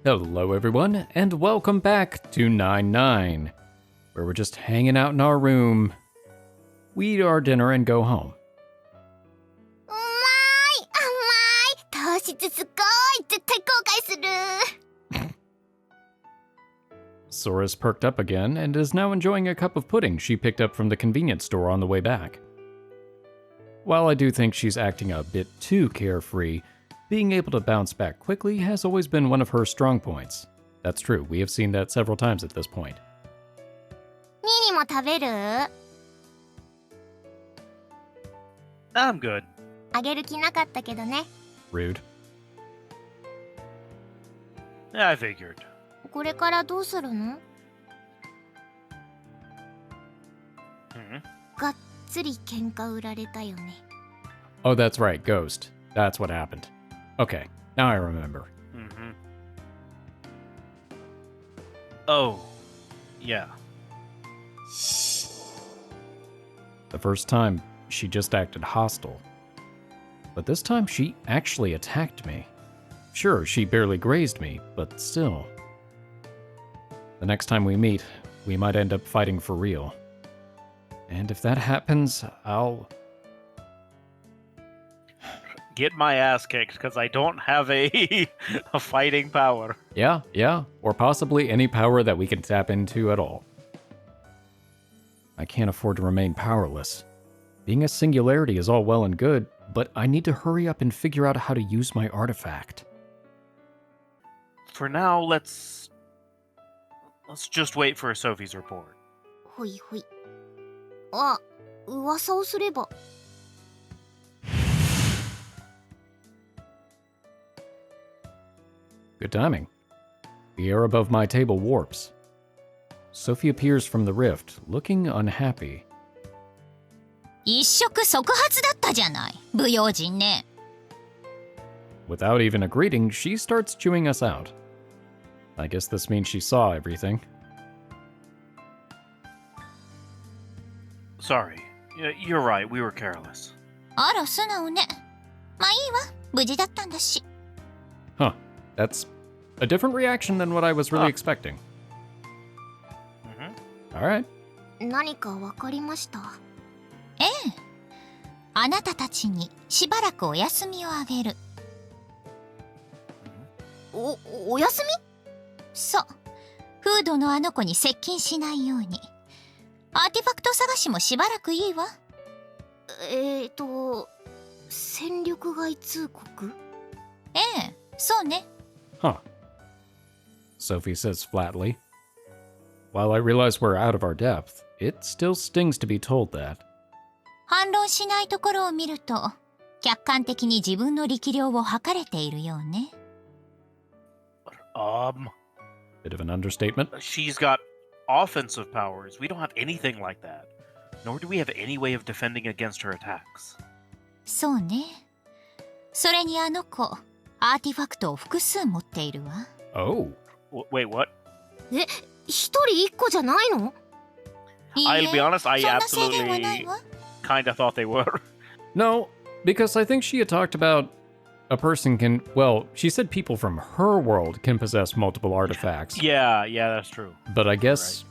Hello everyone, and welcome back to 9-9, where we're just hanging out in our room. We eat our dinner and go home. Sora's perked up again and is now enjoying a cup of pudding she picked up from the convenience store on the way back. While I do think she's acting a bit too carefree, being able to bounce back quickly has always been one of her strong points. That's true, we have seen that several times at this point. I'm good. Rude. I figured. Oh, that's right, Ghost. That's what happened. Okay, now I remember. Oh, yeah. The first time, she just acted hostile. But this time, she actually attacked me. Sure, she barely grazed me, but still. The next time we meet, we might end up fighting for real. And if that happens, I'll... Get my ass kicked, because I don't have a fighting power. Yeah, or possibly any power that we can tap into at all. I can't afford to remain powerless. Being a singularity is all well and good, but I need to hurry up and figure out how to use my artifact. For now, let's just wait for Sophie's report. Good timing. The air above my table warps. Sophie appears from the rift, looking unhappy. Without even a greeting, she starts chewing us out. I guess this means she saw everything. Sorry. You're right, we were careless. Huh, that's a different reaction than what I was really expecting. Alright. Huh. Sophie says flatly. While I realize we're out of our depth, it still stings to be told that. Bit of an understatement. She's got offensive powers. We don't have anything like that. Nor do we have any way of defending against her attacks. Oh. Wait, what? I'll be honest, I absolutely kinda thought they were. No, because I think she had talked about a person can, well, she said people from her world can possess multiple artifacts. Yeah, that's true. But I guess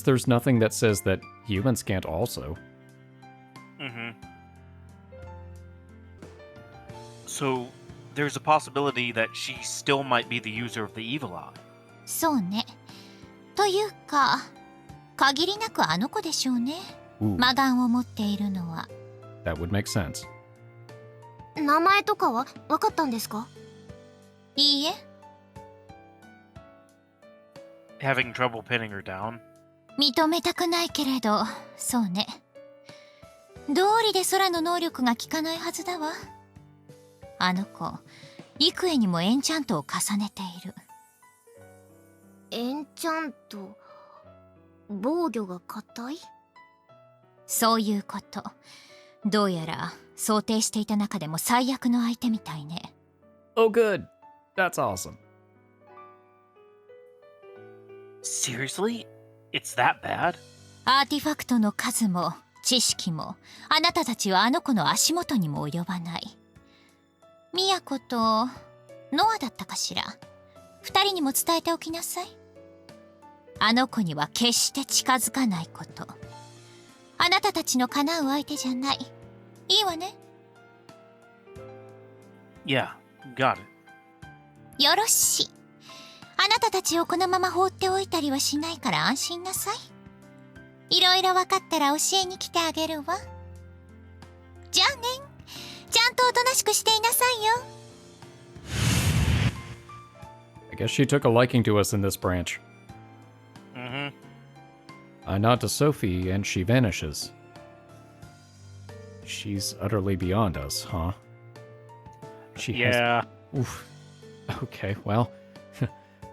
there's nothing that says that humans can't also. So, there's a possibility that she still might be the user of the evil eye. Ooh, that would make sense. Having trouble pinning her down. Oh good. That's awesome. Seriously? It's that bad? アーティファクトの数も知識もあなたたちはあの子の足元にも及ばない。ミヤコとノアだったかしら。二人にも伝えておきなさい。あの子には決して近づかないこと。あなたたちの叶う相手じゃない。いいわね。Yeah, got it. よろしい。あなたたちをこのまま放っておいたりはしないから安心なさい。いろいろ分かったら教えに来てあげるわ。じゃあね。ちゃんとおとなしくしていなさいよ。I guess she took a liking to us in this branch. Mm-hmm. I nod to Sophie and she vanishes. She's utterly beyond us, huh? Yeah. Oof. Okay, well,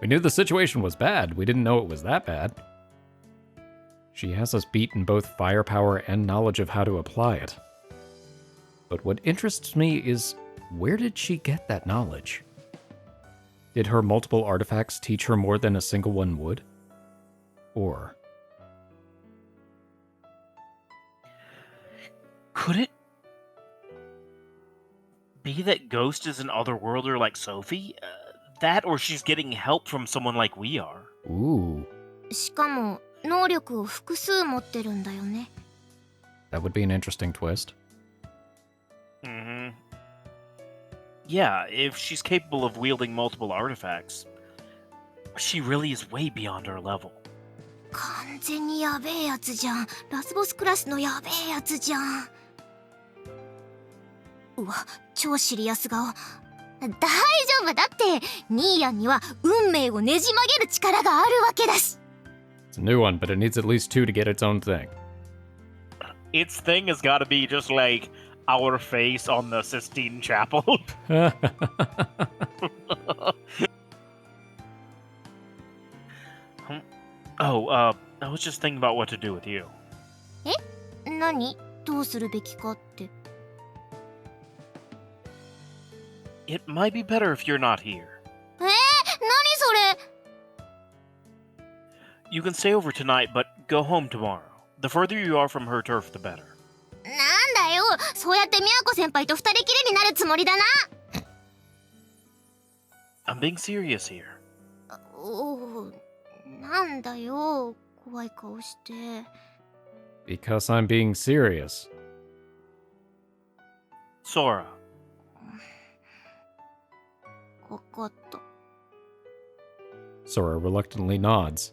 we knew the situation was bad. We didn't know it was that bad. She has us beat in both firepower and knowledge of how to apply it. But what interests me is, where did she get that knowledge? Did her multiple artifacts teach her more than a single one would? Or... Could it be that Ghost is an otherworlder like Sophie? That or she's getting help from someone like we are. Ooh. しかも能力を複数持ってるんだよね。 That would be an interesting twist. Mm-hmm. Yeah, if she's capable of wielding multiple artifacts, she really is way beyond our level. 完全にやべえやつじゃん。ラスボスクラスのやべえやつじゃん。うわ、超シリアス顔。大丈夫だって、ニーヤンには運命をねじ曲げる力があるわけだし。 It's a new one, but it needs at least two to get its own thing. Its thing has got to be just like our face on the Sistine Chapel. I was just thinking about what to do with you. 何？どうするべきかって。 It might be better if you're not here. 何それ？ You can stay over tonight, but go home tomorrow. The further you are from her turf, the better. なんだよ、そうやってみやこ先輩と二人きりになるつもりだな。 I'm being serious here. おお、なんだよ、怖い顔して。 Because I'm being serious. Sora. わかった。 Sora reluctantly nods.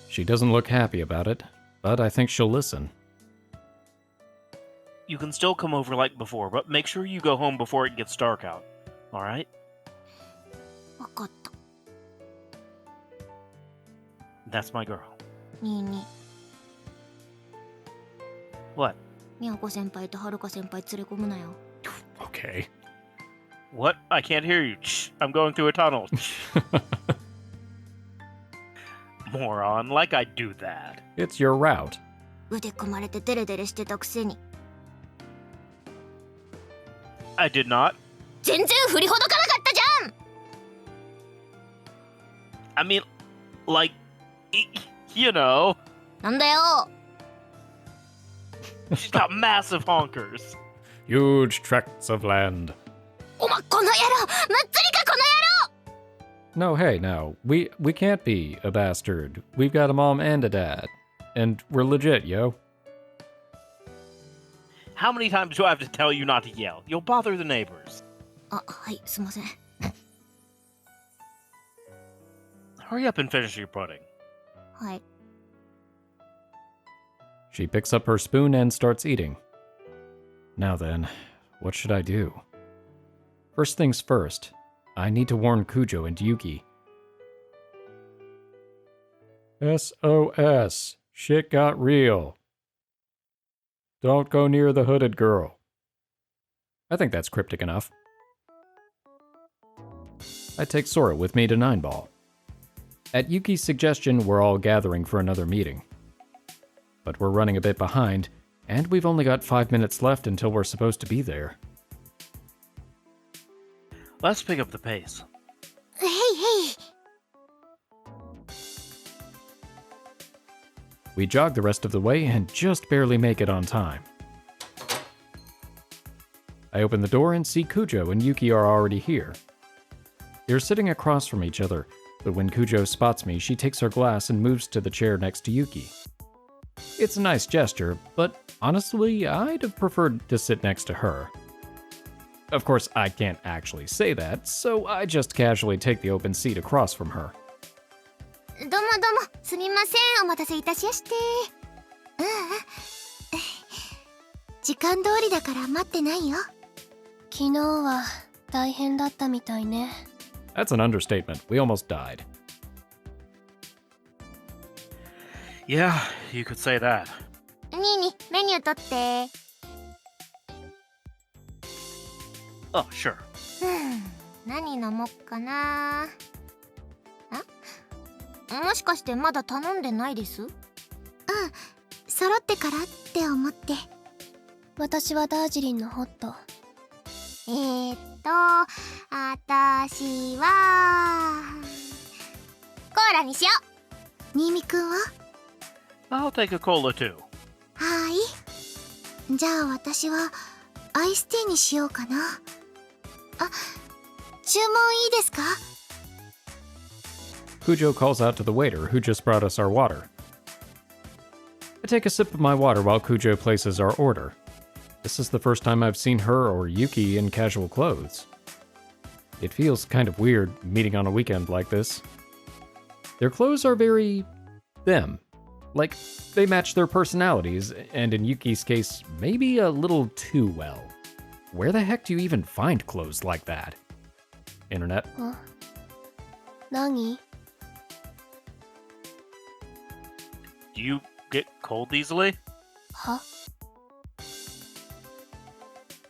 She doesn't look happy about it, but I think she'll listen. You can still come over like before, but make sure you go home before it gets dark out. Alright? わかった。 That's my girl. に What? みやこ先輩とはるか先輩連れ込むなよ。 Okay. What? I can't hear you. Shh, I'm going through a tunnel. Moron, like I do that. It's your route. 腕組まれてデレデレしてたくせに。 I did not. 全然振りほどかなかったじゃん。 I mean, like, you know. なんだよ。 She's got massive honkers. Huge tracts of land. おま、この野郎、むっつりかこの No, hey, now, we can't be a bastard. We've got a mom and a dad. And we're legit, yo. How many times do I have to tell you not to yell? You'll bother the neighbors. 野郎。あ、はい、すいません。 Hurry up and finish your pudding. はい。 She picks up her spoon and starts eating. Now then, what should I do? First things first, I need to warn Kujo and Yuuki. SOS. Shit got real. Don't go near the hooded girl. I think that's cryptic enough. I take Sora with me to 9-Ball. At Yuki's suggestion, we're all gathering for another meeting. But we're running a bit behind, and we've only got 5 minutes left until we're supposed to be there. Let's pick up the pace. へいへい。 We jog the rest of the way and just barely make it on time. I open the door and see Kujo and Yuki are already here. They're sitting across from each other, but when Kujo spots me, she takes her glass and moves to the chair next to Yuuki. It's a nice gesture, but honestly, I'd have preferred to sit next to her. Of course, I can't actually say that, so I just casually take the open seat across from her. どうもどうも、すみません、お待たせいたしやして。時間通りだから待ってないよ。昨日は大変だったみたいね。 That's an understatement. We almost died. Yeah, you could say that. ニーニ、メニュー取って。Oh, sure. 何飲もっかな。もしかしてまだ頼んでないです？揃ってからって思って。私はダージリンのホット。私はコーラにしよう。新見くんは？ I'll take a cola too. はーい。じゃあ私はアイスティーにしようかな。注文いいですか？ Kujo calls out to the waiter, who just brought us our water. I take a sip of my water while Kujo places our order. This is the first time I've seen her or Yuuki in casual clothes. It feels kind of weird meeting on a weekend like this. Their clothes are very them. Like, they match their personalities, and in Yuki's case, maybe a little too well. Where the heck do you even find clothes like that? Internet. 何？ Do you get cold easily? は？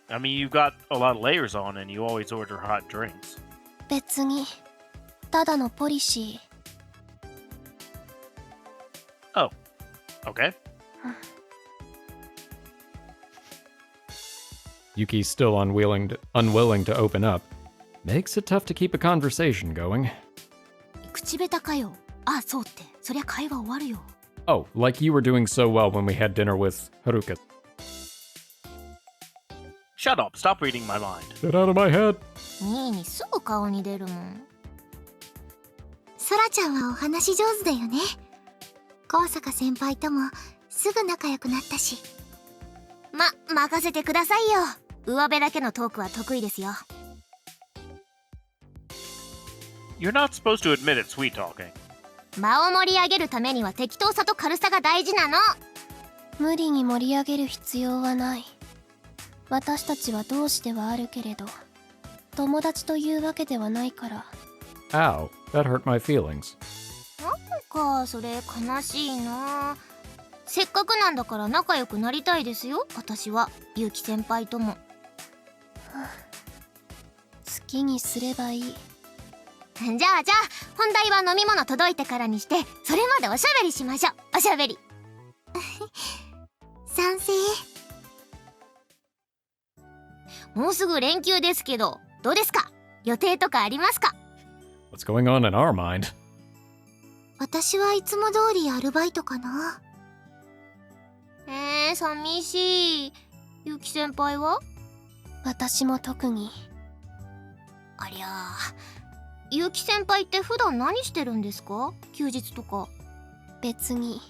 I mean, you've got a lot of layers on and you always order hot drinks. 別に。ただのポリシ Oh, okay. Yuki's still unwilling to open up. Makes it tough to keep a conversation going. 口下手かよ。そうって。そりゃ会話終わるよ。 Oh, like you were doing so well when we had dinner with Haruka. Shut up, stop reading my mind. Get out of my head. ニーニすぐ顔に出るもん。ソラちゃんはお話上手だよね。高坂先輩ともすぐ仲良くなったし。任せてくださいよ。上辺だけのトークは得意ですよ。 You're not supposed to admit it's sweet talking. 場を盛り上げるためには適当さと軽さが大事なの。無理に盛り上げる必要はない。私たちは同志ではあるけれど、友達というわけではないから。 Ow, that hurt my feelings. なんかそれ悲しいな。せっかくなんだから仲良くなりたいですよ。私は結城先輩とも。好きにすればいい。じゃあ本題は飲み物届いてからにして、それまでおしゃべりしましょう。おしゃべり。賛成。もうすぐ連休ですけど、どうですか？予定とかありますか？ What's going on in our mind? 私はいつも通りアルバイトかな。寂しい。ゆき先輩は？私も特に。ありゃあ、ゆき先輩って普段何してるんですか？休日とか。別に。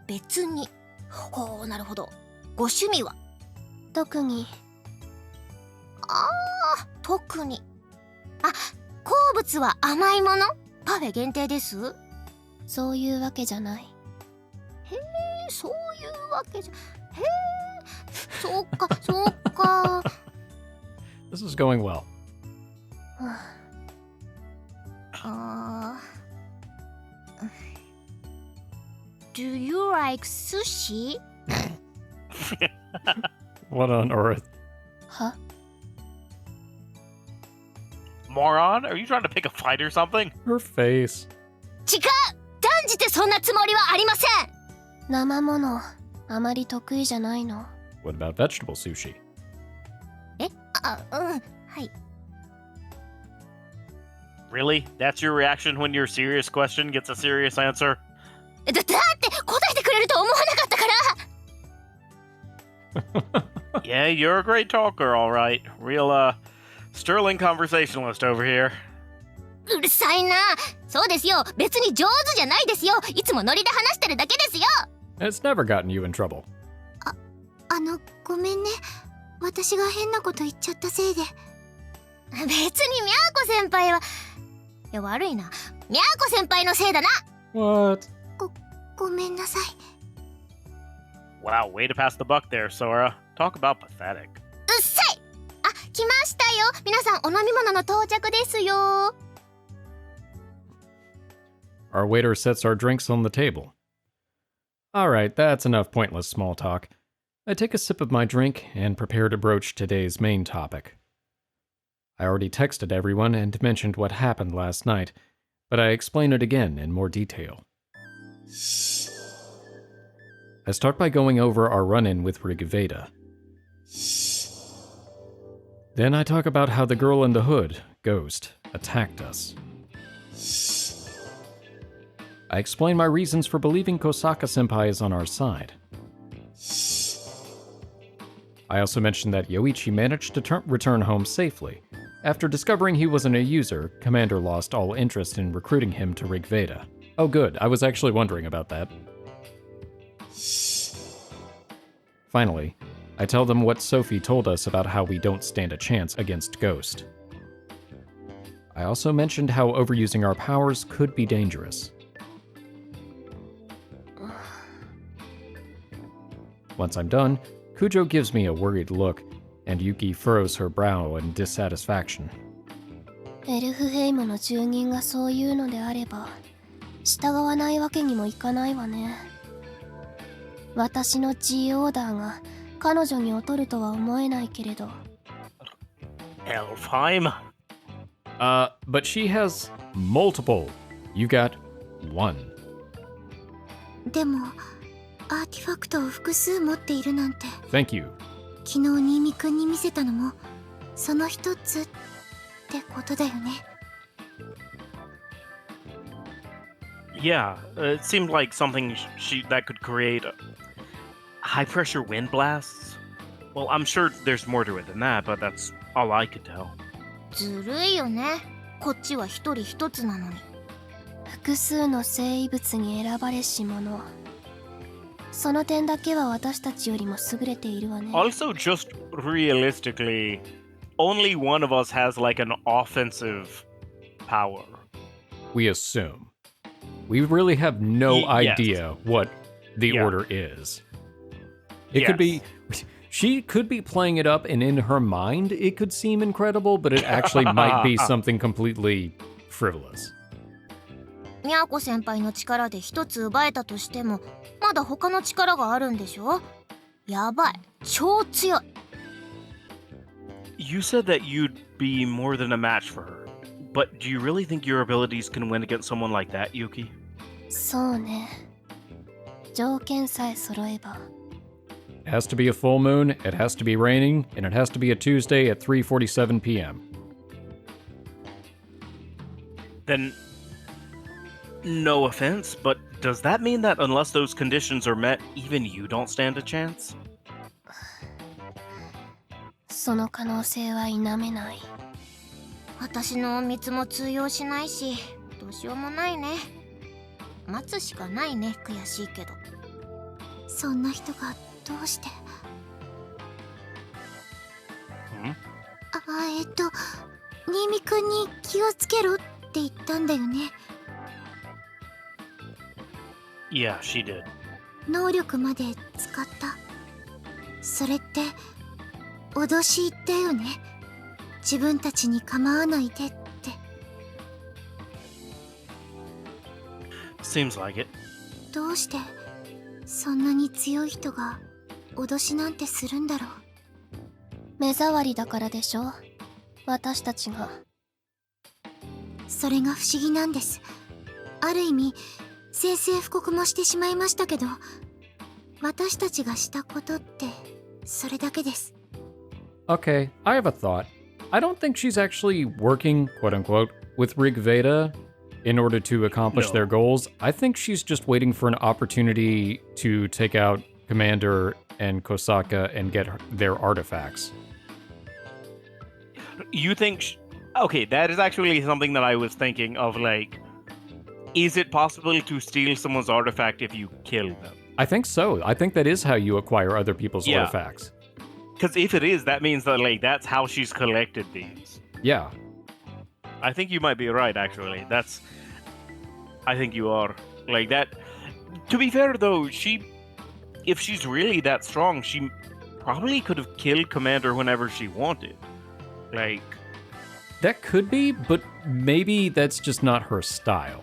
別に。ほう、なるほど。ご趣味は？特に。特に。好物は甘いもの？パフェ限定です？そういうわけじゃない。そういうわけじゃ。そうかそうか。This is going well. Do you like sushi? What on earth? は？ Moron, are you trying to pick a fight or something? Her face. 違う！断じてそんなつもりはありません！生ものあまり得意じゃないの。 What about vegetable sushi? はい。 Really? That's your reaction when your serious question gets a serious answer? だって答えてくれると思わなかったから！ Yeah, you're a great talker, all right. Real, sterling conversationalist over here. うるさいな。そうですよ。別に上手じゃないですよ。いつもノリで話してるだけですよ。 It's never gotten you in trouble. ごめんね。私が変なこと言っちゃったせいで。別にみゃーこ先輩は。いや、悪いな。みゃーこ先輩のせいだな。 What? ごめんなさい。 Wow, way to pass the buck there, Sora. Talk about pathetic. うっさい。あ、来ましたよ。皆さんお飲み物の到着ですよ。 Our waiter sets our drinks on the table. Alright, that's enough pointless small talk. I take a sip of my drink and prepare to broach today's main topic. I already texted everyone and mentioned what happened last night, but I explain it again in more detail. I start by going over our run-in with Rigveda. Then I talk about how the girl in the hood, Ghost, attacked us. I explain my reasons for believing Kosaka-senpai is on our side. I also mentioned that Yoichi managed to return home safely. After discovering he wasn't a user, Commander lost all interest in recruiting him to Rigveda. Oh good, I was actually wondering about that. Finally, I tell them what Sophie told us about how we don't stand a chance against Ghost. I also mentioned how overusing our powers could be dangerous. Once I'm done, Kujo gives me a worried look, and Yuuki furrows her brow in dissatisfaction. エルフヘイムの住人がそう言うのであれば従わないわけにもいかないわね。私の G オーダーが彼女に劣るとは思えないけれど。 Elfheim? But she has multiple. You got one. でもアーティファクトを複数持っているなんて。 Thank you. 昨日新見くんに見せたのもその一つってことだよね。 Yeah, it seemed like something that could create high pressure wind blasts. Well, I'm sure there's more to it than that, but that's all I could tell. ずるいよね。こっちは一人一つなのに。複数の生物に選ばれし者。その点だけは私たちよりも優れているわね。 Also, just realistically, only one of us has like an offensive power. We assume. We really have no Yes. idea what the Yeah. order is. It could be... She could be playing it up, and in her mind, it could seem incredible, but it actually might be something completely frivolous. みゃーこ先輩の力で一つ奪えたとしてもまだ他の力があるんでしょ。やばい、超強い。 You said that you'd be more than a match for her. But do you really think your abilities can win against someone like that, Yuuki? そうね。条件さえ揃えば。 It has to be a full moon, it has to be raining, and it has to be a Tuesday at 3:47 p.m. Then, no offense, but does that mean that unless those conditions are met, even you don't stand a chance? その可能性は否めない。私の隠密も通用しないしどうしようもないね。待つしかないね。悔しいけど。そんな人がどうして。 Hmm? 新見くんに気をつけろって言ったんだよね。 Yeah, she did. 能力まで使った。それって脅しだよね。自分たちに構わないでって。 Seems like it. どうしてそんなに強い人が脅しなんてするんだろう。目障りだからでしょ。私たちが。それが不思議なんです。ある意味宣戦布告もしてしまいましたけど、私たちがしたことってそれだけです。 Okay, I have a thought. I don't think she's actually working, quote unquote, with Rigveda in order to accomplish No. their goals. I think she's just waiting for an opportunity to take out Commander and Kosaka and get their artifacts. You think... Okay, that is actually something that I was thinking of, like, is it possible to steal someone's artifact if you kill them? I think so. I think that is how you acquire other people's Yeah. artifacts. Because if it is, that means that, like, that's how she's collected these. Yeah. I think you might be right, actually. I think you are. Like, that... To be fair, though, if she's really that strong, she probably could have killed Commander whenever she wanted. Like... That could be, but maybe that's just not her style.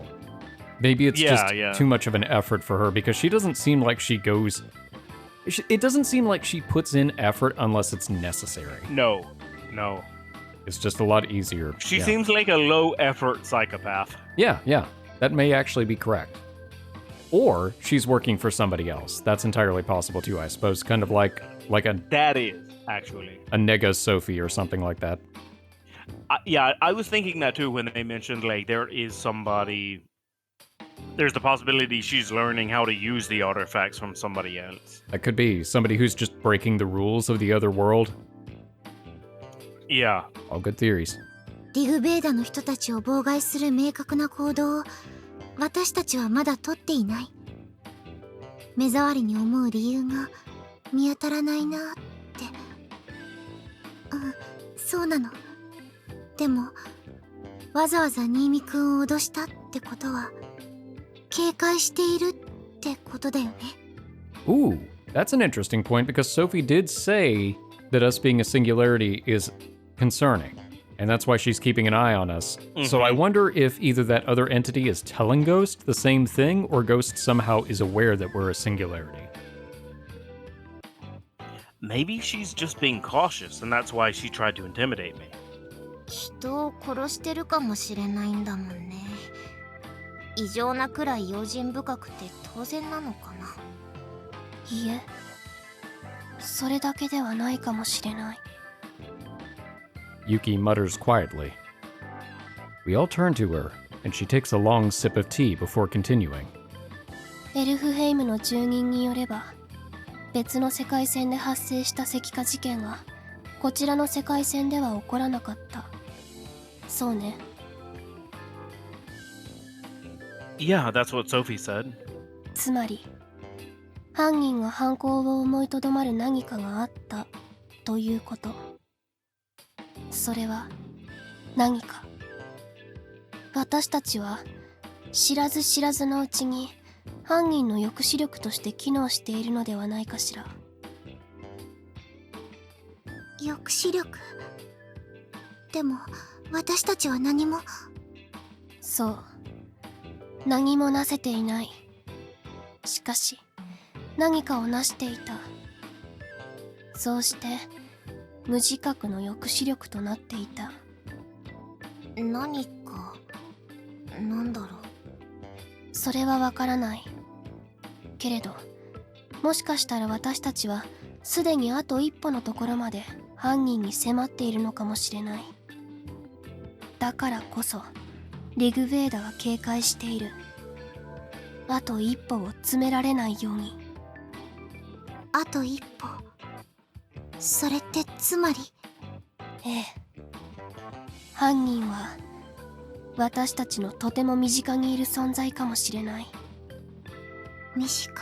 Maybe it's just too much of an effort for her, because she doesn't seem like she goes... It doesn't seem like she puts in effort unless it's necessary. No. It's just a lot easier. She seems like a low-effort psychopath. Yeah. That may actually be correct. Or she's working for somebody else. That's entirely possible too, I suppose. Kind of like a That is, actually. a nega Sophie or something like that. I was thinking that too when they mentioned, like, there's the possibility she's learning how to use the artifacts from somebody else. That could be somebody who's just breaking the rules of the other world. Yeah. All good theories. ディグベーダの人たちを妨害する明確な行動を私たちはまだ取っていない。目障りに思う理由が見当たらないなって。そうなの。でもわざわざ新見くんを脅したってことは警戒しているってことだよね。 Ooh, that's an interesting point, because Sophie did say that us being a singularity is concerning, and that's why she's keeping an eye on us. So I wonder if either that other entity is telling Ghost the same thing, or Ghost somehow is aware that we're a singularity. Maybe she's just being cautious, and that's why she tried to intimidate me. 人を殺してるかもしれないんだもんね。異常なくらい用心深くて当然なのかな。いえ、それだけではないかもしれない。 Yuuki mutters quietly. We all turn to her, and she takes a long sip of tea before continuing. エルフヘイムの住人によれば、別の世界線で発生した石化事件はこちらの世界線では起こらなかった。そうね。Yeah, that's what Sophie said. つまり犯人が犯行を思いとどまる何かがあったということ。それは何か。私たちは知らず知らずのうちに犯人の抑止力として機能しているのではないかしら。抑止力。でも私たちは何も。そう、何もなせていない。しかし何かを成していた。そうして無自覚の抑止力となっていた。何か、なんだろう。それはわからない。けれど、もしかしたら私たちはすでにあと一歩のところまで犯人に迫っているのかもしれない。だからこそリグベーダは警戒している。あと一歩を詰められないように。あと一歩。それってつまり。ええ。犯人は私たちのとても身近にいる存在かもしれない。身近。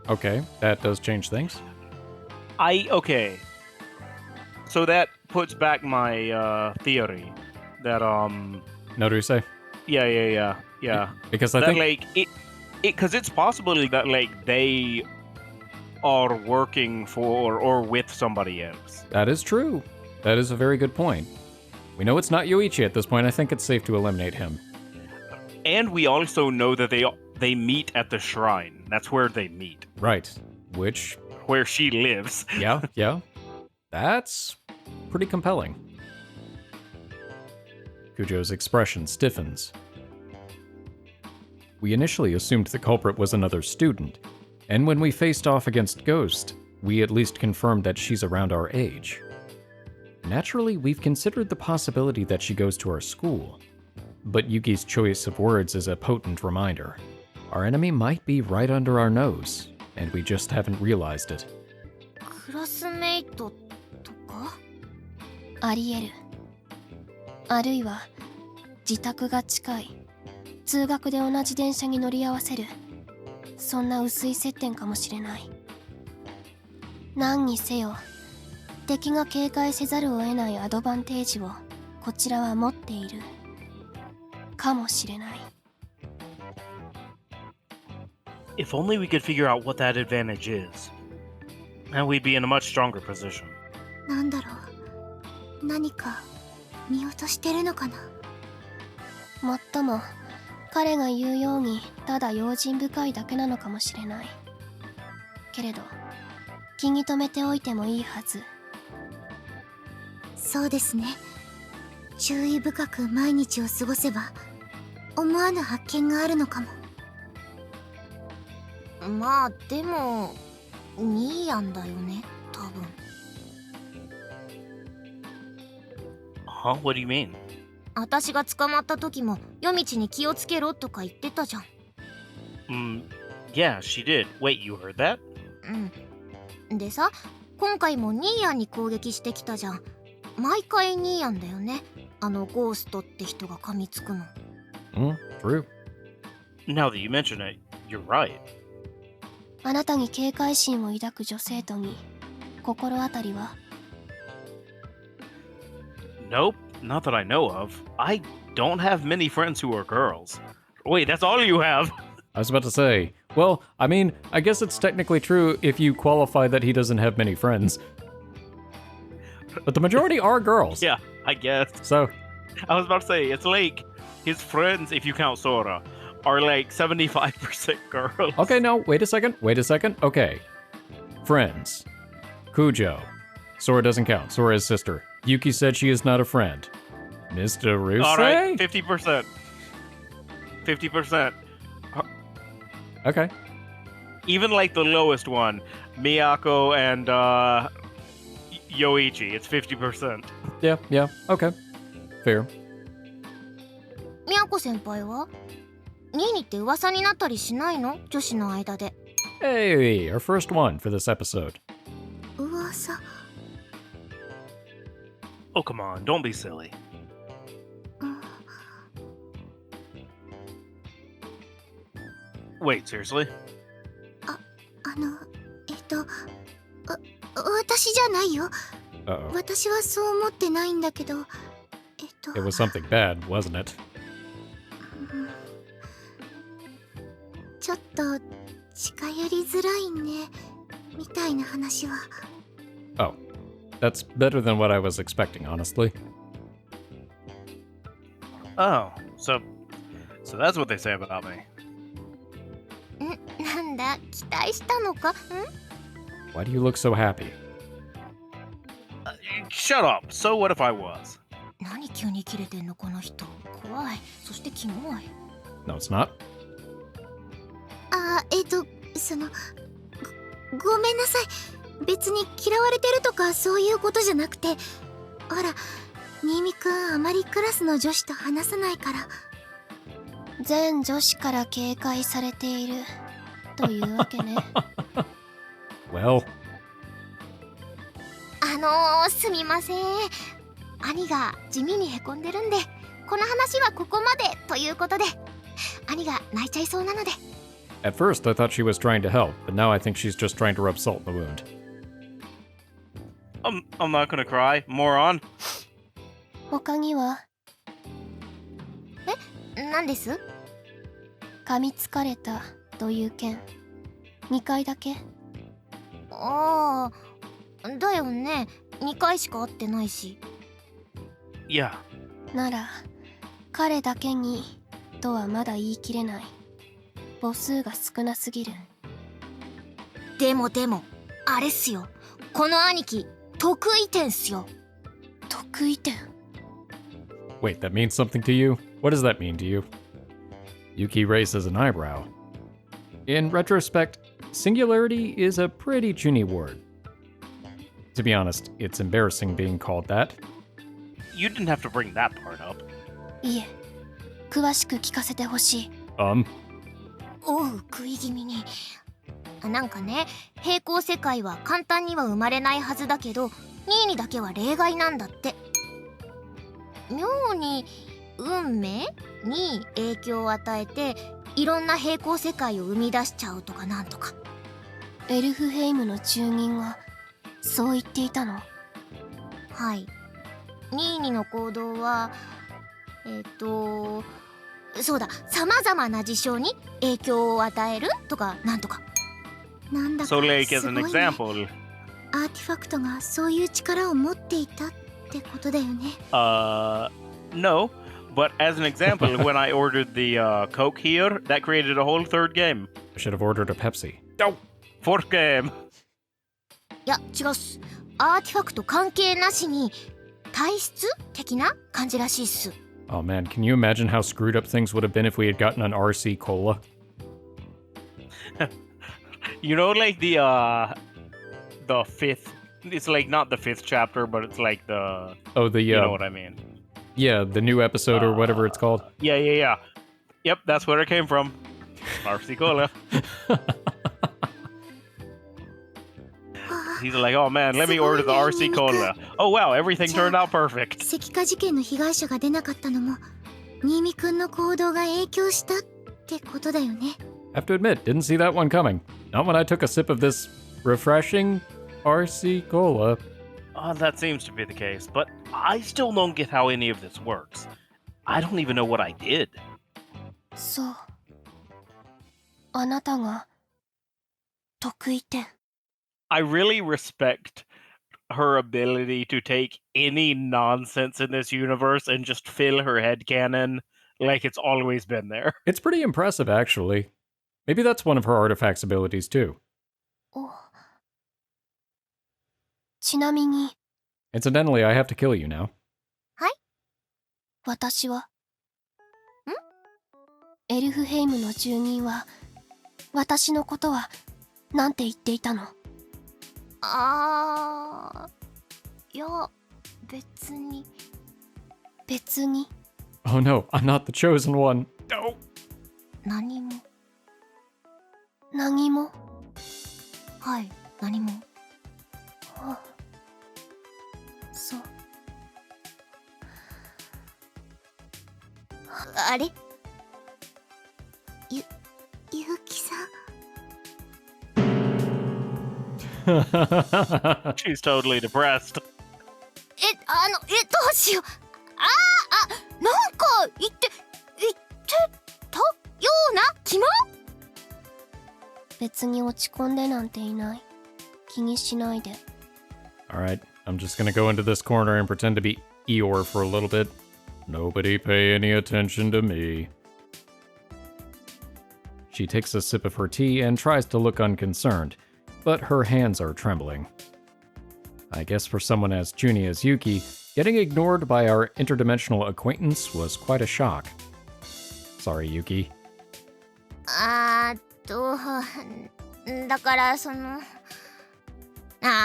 Okay, that does change things. Okay. So that puts back my theory that Noruse? Yeah. Because I that think... like because it's possible that like they are working for or with somebody else. That is true. That is a very good point. We know it's not Yoichi at this point. I think it's safe to eliminate him. And we also know that they meet at the shrine. That's where they meet. Right. Which... Where she lives. Yeah. That's pretty compelling. Kujo's expression stiffens. We initially assumed the culprit was another student, and when we faced off against Ghost, we at least confirmed that she's around our age. Naturally, we've considered the possibility that she goes to our school, but Yuki's choice of words is a potent reminder. Our enemy might be right under our nose, and we just haven't realized it. クラスメイトとか？ありえる。あるいは自宅が近い、通学で同じ電車に乗り合わせる、そんな薄い接点かもしれない。何にせよ敵が警戒せざるを得ないアドバンテージをこちらは持っているかもしれない。 If only we could figure out what that advantage is, and we'd be in a much stronger position. なんだろう、何か見落としてるのかな。もっとも彼が言うようにただ用心深いだけなのかもしれないけれど、気に留めておいてもいいはず。そうですね。注意深く毎日を過ごせば思わぬ発見があるのかも。まあでもニーヤンだよね、多分。Huh? What do you mean? 私が捕まった時も夜道に気をつけろとか言ってたじゃん。Yeah, she did. Wait, you heard that? うん。でさ、今回もニーヤンに攻撃してきたじゃん。毎回ニーヤンだよね、あのゴーストって人が噛みつくの。True. Now that you mention it, you're right. あなたに警戒心を抱く女生徒に心当たりは？ Nope, not that I know of. I don't have many friends who are girls. Wait, that's all you have? I was about to say, well, I mean, I guess it's technically true if you qualify that he doesn't have many friends. But the majority are girls. Yeah, I guess. So, I was about to say, it's like his friends, if you count Sora, are like 75% girls. okay, no, wait a second. Okay. Friends. Kujo. Sora doesn't count. Sora is sister. Yuuki said she is not a friend. Mr. Rusei? All right, 50%. 50%. Okay. Even like the lowest one, Miyako and Yoichi, it's 50%. Yeah, okay. Fair. みやこ先輩はニーニって噂になったりしないの、女子の間で。 Hey, our first one for this episode. 噂。Oh, come on, don't be silly. うん。 Wait, seriously? 私じゃないよ。 Uh-oh. 私はそう思ってないんだけど、It was something bad, wasn't it? ちょっと近寄りづらいね、みたいな話は。 Oh. That's better than what I was expecting, honestly. Oh, so that's what they say about me. なんだ、期待したのか？ Why do you look so happy? Shut up. So what if I was? 何急にキレてんのこの人。怖い。そしてキモい。 No, it's not. ごめんなさい。別に嫌われてるとかそういうことじゃなくて、ほら、新見くんあまりクラスの女子と話さないから。全女子から警戒されているというわけね。Well. すみません。兄が地味にへこんでるんで、この話はここまでということで、兄が泣いちゃいそうなので。At first, I thought she was trying to help, but now I think she's just trying to rub salt in the wound. I'm not gonna cry, moron. 他には？何です？噛みつかれたという件、2回だけ？ああ、だよね。2回しか会ってないし。Yeah. なら彼だけにとはまだ言い切れない。母数が少なすぎる。でもあれっすよ。この兄貴得意点っすよ。得意点？ Wait, that means something to you? What does that mean to you? Yuuki raises an eyebrow. In retrospect, singularity is a pretty chuny word. To be honest, it's embarrassing being called that. You didn't have to bring that part up. いえ、詳しく聞かせてほしい。おう、食い気味に。なんかね、平行世界は簡単には生まれないはずだけど、ニーニだけは例外なんだって。妙に運命に影響を与えていろんな平行世界を生み出しちゃうとかなんとか。エルフヘイムの住人はそう言っていたの？はい。ニーニの行動はそうだ、さまざまな事象に影響を与えるとかなんとか。なんだかす So, ごい like, as an ね。 example, アーティファクトがそういう力を持っていたってことだよね。no. But as an example, when I ordered the Coke here, that created a whole third game. I should have ordered a Pepsi. No, fourth game. いや違うっす。アーティファクト関係なしに体質的な感じらしいっす。 Oh man, can you imagine how screwed up things would have been if we had gotten an RC Cola? You know, like the fifth. It's like not the fifth chapter, but it's like the. Oh, the You know what I mean? yeah, the new episode or whatever it's called. Yeah. Yep, that's where it came from. RC Cola. He's like, oh man, let me order the RC Cola. Oh wow, everything turned out perfect. 石化事件の被害者が出なかったのも新見くんの行動が影響したってことだよね。 Have to admit, didn't see that one coming. Not when I took a sip of this refreshing RC Cola. That seems to be the case, but I still don't get how any of this works. I don't even know what I did. そう。あなたが得意点。I really respect her ability to take any nonsense in this universe and just fill her headcanon like it's always been there. It's pretty impressive, actually. Maybe that's one of her artifacts abilities, too. お。ちなみに Incidentally, I have to kill you now. 私はエルフヘイムの住人は私のことはなんて言っていたの？いや別に。別に Oh no, I'm not the chosen one. No. 何も。何も。はい何も。あ、そう。あれゆうきさん。 She's totally depressed. どうしよう。なんか言ってたような気も。別に落ち込んでなんていない。気にしないで。Alright, I'm just gonna go into this corner and pretend to be Eeyore for a little bit. Nobody pay any attention to me. She takes a sip of her tea and tries to look unconcerned, but her hands are trembling. I guess for someone as puny as Yuuki, getting ignored by our interdimensional acquaintance was quite a shock. Sorry, Yuuki. だから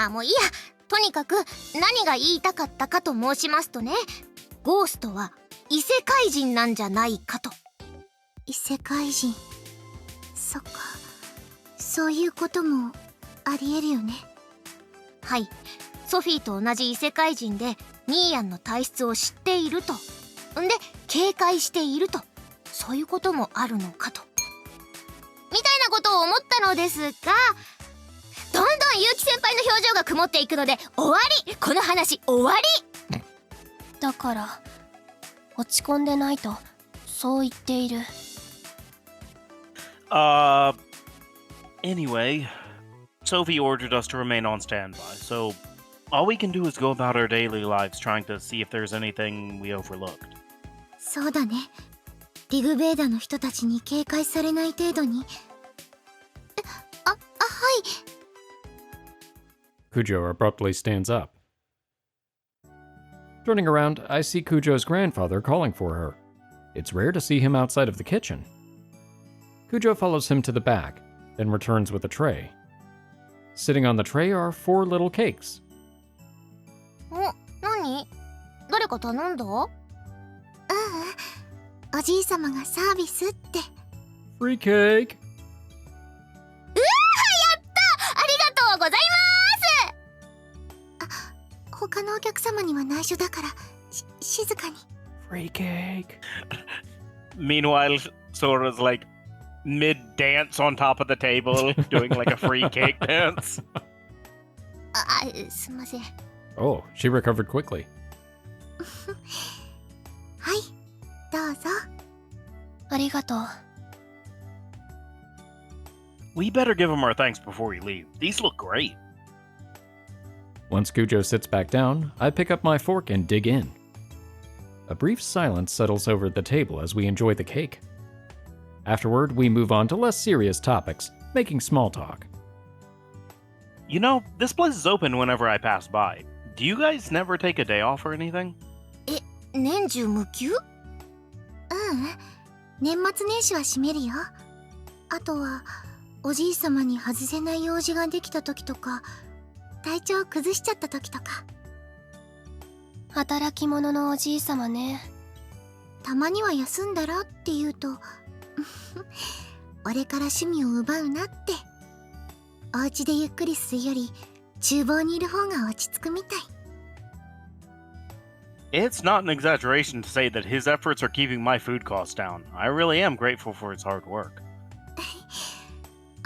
もういいや。とにかく何が言いたかったかと申しますとね、ゴーストは異世界人なんじゃないかと。異世界人。そっか、そういうこともありえるよね。はい、ソフィーと同じ異世界人でニーヤンの体質を知っていると。んで警戒していると。そういうこともあるのかと。みたいなことを思ったのですが、どんどん結城先輩の表情が曇っていくので終わり。この話終わり。だから落ち込んでないとそう言っている。Anyway, Sophie ordered us to remain on standby, so all we can do is go about our daily lives trying to see if there's anything we overlooked. そうだね。リグベーダの人たちに警戒されない程度に。はい。 Kujo abruptly stands up. Turning around, I see Kujo's grandfather calling for her. It's rare to see him outside of the kitchen. Kujo follows him to the back, then returns with a tray. Sitting on the tray are 4 little cakes. 何？誰か頼んだ？おじいさまがサービスって。 Free cake! ありがとうございます。他のお客様には内緒だから静かに。Free cake. Meanwhile, Sora's like mid-dance on top of the table, doing like a free cake dance. すんません。 Oh, she recovered quickly. はい、どうぞ。ありがとう。 We better give him our thanks before we leave. These look great. Once Kujo sits back down, I pick up my fork and dig in. A brief silence settles over the table as we enjoy the cake. Afterward, we move on to less serious topics, making small talk. You know, this place is open whenever I pass by. Do you guys never take a day off or anything? 年中無休？年末年始は閉めるよ。あとはおじいさまに外せない用事ができた時とか、体調崩しちゃった時とか。働き者のおじいさまね。たまには休んだらって言うと俺から趣味を奪うなって。お家でゆっくりするより厨房にいる方が落ち着くみたい。 It's not an exaggeration to say that his efforts are keeping my food costs down. I really am grateful for his hard work.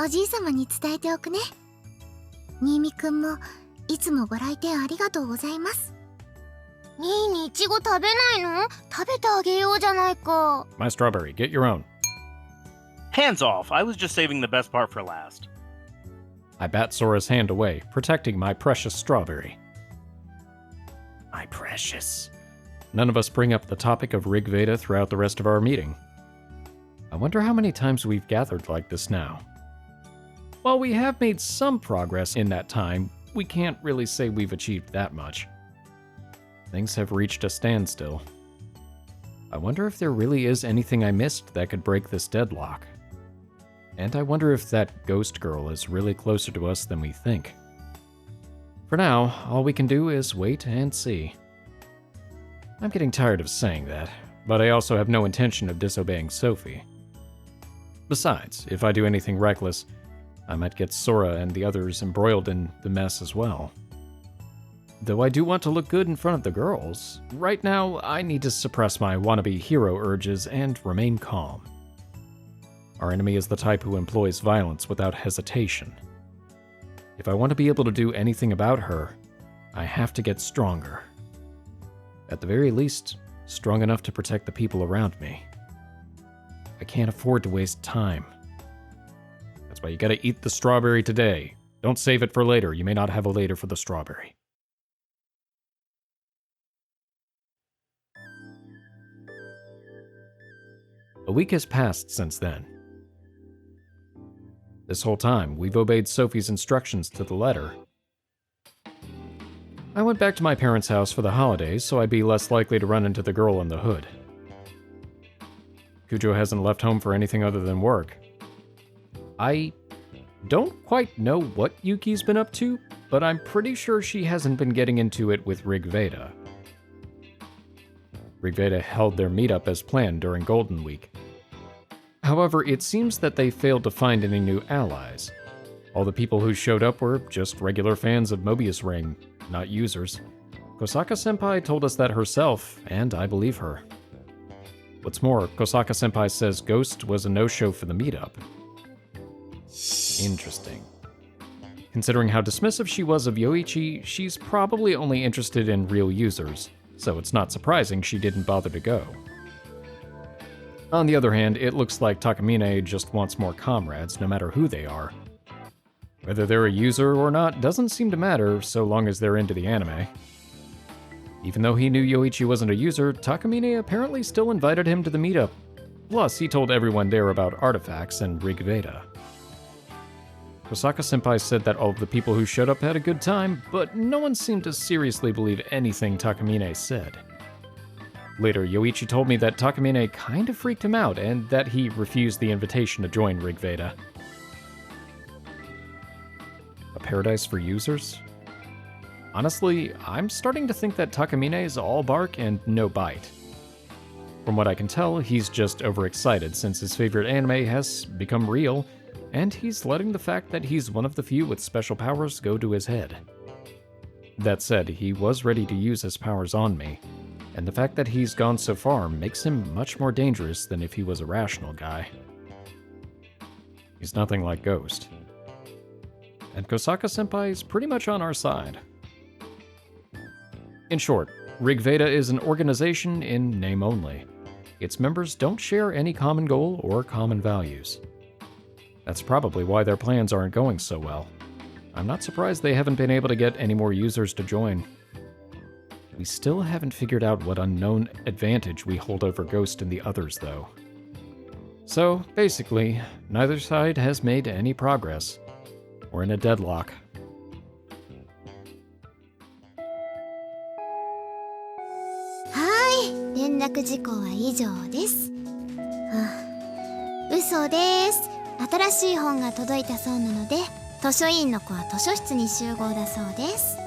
おじいさまに伝えておくね。新見くんもいつもご来店ありがとうございます。ニーニイチゴ食べないの？食べてあげようじゃないか。 My strawberry, get your own. Hands off, I was just saving the best part for last. I bat Sora's hand away, protecting my precious strawberry. My precious. None of us bring up the topic of Rig Veda throughout the rest of our meeting. I wonder how many times we've gathered like this now. While we have made some progress in that time, we can't really say we've achieved that much. Things have reached a standstill. I wonder if there really is anything I missed that could break this deadlock. And I wonder if that ghost girl is really closer to us than we think. For now, all we can do is wait and see. I'm getting tired of saying that, but I also have no intention of disobeying Sophie. Besides, if I do anything reckless, I might get Sora and the others embroiled in the mess as well. Though I do want to look good in front of the girls, right now I need to suppress my wannabe hero urges and remain calm. Our enemy is the type who employs violence without hesitation. If I want to be able to do anything about her, I have to get stronger. At the very least, strong enough to protect the people around me. I can't afford to waste time. That's why you gotta eat the strawberry today. Don't save it for later. You may not have a later for the strawberry. A week has passed since then. This whole time, we've obeyed Sophie's instructions to the letter. I went back to my parents' house for the holidays, so I'd be less likely to run into the girl in the hood. Kujo hasn't left home for anything other than work. I don't quite know what Yuki's been up to, but I'm pretty sure she hasn't been getting into it with Rig Veda. Rig Veda held their meetup as planned during Golden Week. However, it seems that they failed to find any new allies. All the people who showed up were just regular fans of Mobius Ring, not users. Kosaka-senpai told us that herself, and I believe her. What's more, Kosaka-senpai says Ghost was a no-show for the meetup. Interesting. Considering how dismissive she was of Yoichi, she's probably only interested in real users, so it's not surprising she didn't bother to go. On the other hand, it looks like Takamine just wants more comrades, no matter who they are. Whether they're a user or not doesn't seem to matter so long as they're into the anime. Even though he knew Yoichi wasn't a user, Takamine apparently still invited him to the meetup. Plus, he told everyone there about artifacts and Rig Veda. Kosaka-senpai said that all of the people who showed up had a good time, but no one seemed to seriously believe anything Takamine said. Later, Yoichi told me that Takamine kind of freaked him out and that he refused the invitation to join Rig Veda. A paradise for users? Honestly, I'm starting to think that Takamine is all bark and no bite. From what I can tell, he's just overexcited since his favorite anime has become real, and he's letting the fact that he's one of the few with special powers go to his head. That said, he was ready to use his powers on me, And the fact that he's gone so far makes him much more dangerous than if he was a rational guy. He's nothing like Ghost. And Kosaka-senpai is pretty much on our side. In short, Rigveda is an organization in name only. Its members don't share any common goal or common values. That's probably why their plans aren't going so well. I'm not surprised they haven't been able to get any more users to join. We still haven't figured out what unknown advantage we hold over Ghost and the others, though. So, basically, neither side has made any progress. We're in a deadlock.はい、連絡事項は以上です。嘘です。新しい本が届いたそうなので、図書委員の子は図書室に集合だそうです。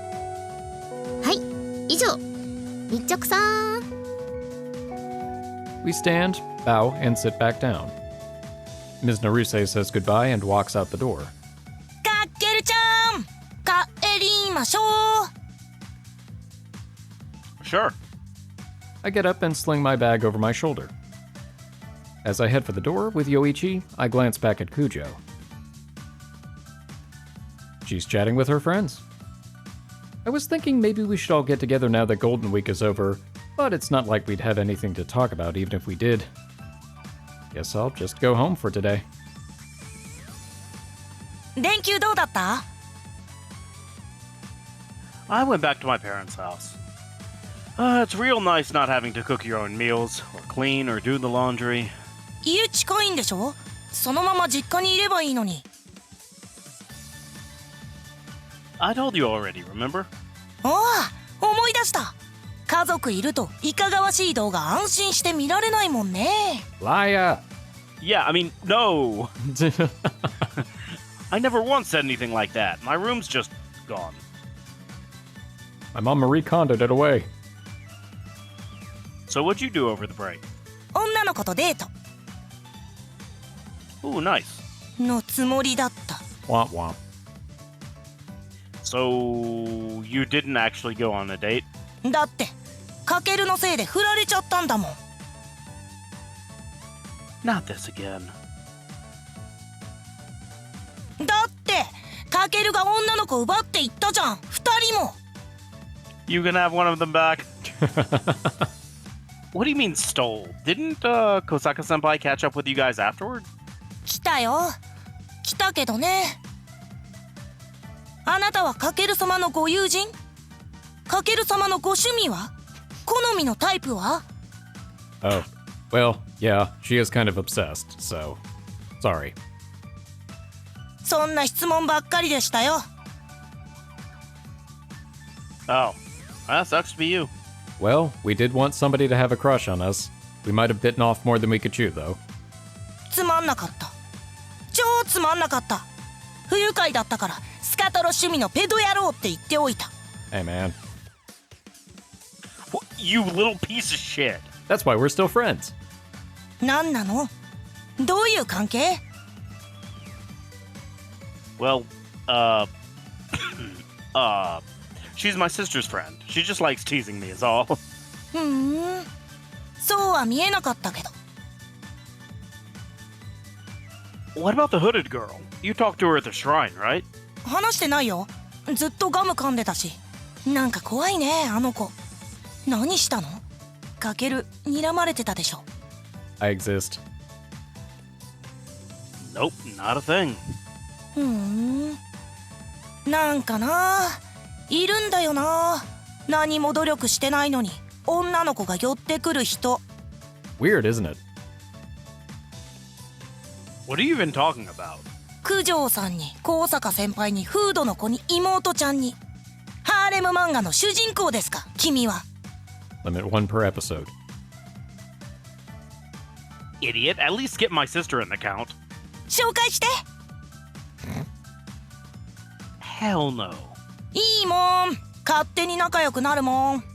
はい、以上。日直さん。We stand, bow, and sit back down. Ms. Naruse says goodbye and walks out the door. かけるちゃん、帰りましょう。 Sure. I get up and sling my bag over my shoulder. As I head for the door with Yoichi, I glance back at Kujo. She's chatting with her friends. I was thinking maybe we should all get together now that Golden Week is over, but it's not like we'd have anything to talk about even if we did. Guess I'll just go home for today. 連休どうだった？ I went back to my parents' house. It's real nice not having to cook your own meals, or clean, or do the laundry. 家近いんでしょ？そのまま実家にいればいいのに。I told you already, remember? おお、思い出した。家族いるといかがわしい動画安心して見られないもんね。Liar! Yeah, I mean, no! I never once said anything like that. My room's just gone. My mom Marie Kondo'd it away. So what'd you do over the break? 女の子とデート Ooh, nice. のつもりだった。 Womp womp. So, you didn't actually go on a date? だってかけるのせいで振られちゃったんだもん。 Not this again. だってかけるが女の子奪っていったじゃん、二人も。 You can have one of them back. What do you mean stole? Didn't Kosaka-senpai catch up with you guys afterward? 来たよ。来たけどね。あなたはかける様のご友人？かける様のご趣味は？好みのタイプは？ Oh, well, yeah, she is kind of obsessed, so sorry. そんな質問ばっかりでしたよ。 Oh, that sucks to be you. Well, we did want somebody to have a crush on us. We might have bitten off more than we could chew, though. つまんなかった。超つまんなかった。不愉快だったからスカトロ趣味のペド野郎って言っておいた。 Hey, man. You little piece of shit. That's why we're still friends. なんなの？どういう関係？ Well, she's my sister's friend. She just likes teasing me is all. ふーん、そうは見えなかったけど。 What about the hooded girl? You talked to her at the shrine, right? 話してないよ。ずっとガム噛んでたし。なんか怖いね、あの子。何したの？かける、睨まれてたでしょ。 I exist. Nope, not a thing. ふーん。なんかな、いるんだよな。何も努力してないのに女の子が寄ってくる人。 Weird, isn't it? What are you even talking about? 九条さんに高坂先輩にフードの子に妹ちゃんに。ハーレム漫画の主人公ですか、君は。 Limit one per episode. Idiot, at least get my sister in the count. 紹介して。 Hell no. いいもん。勝手に仲良くなるもん。じ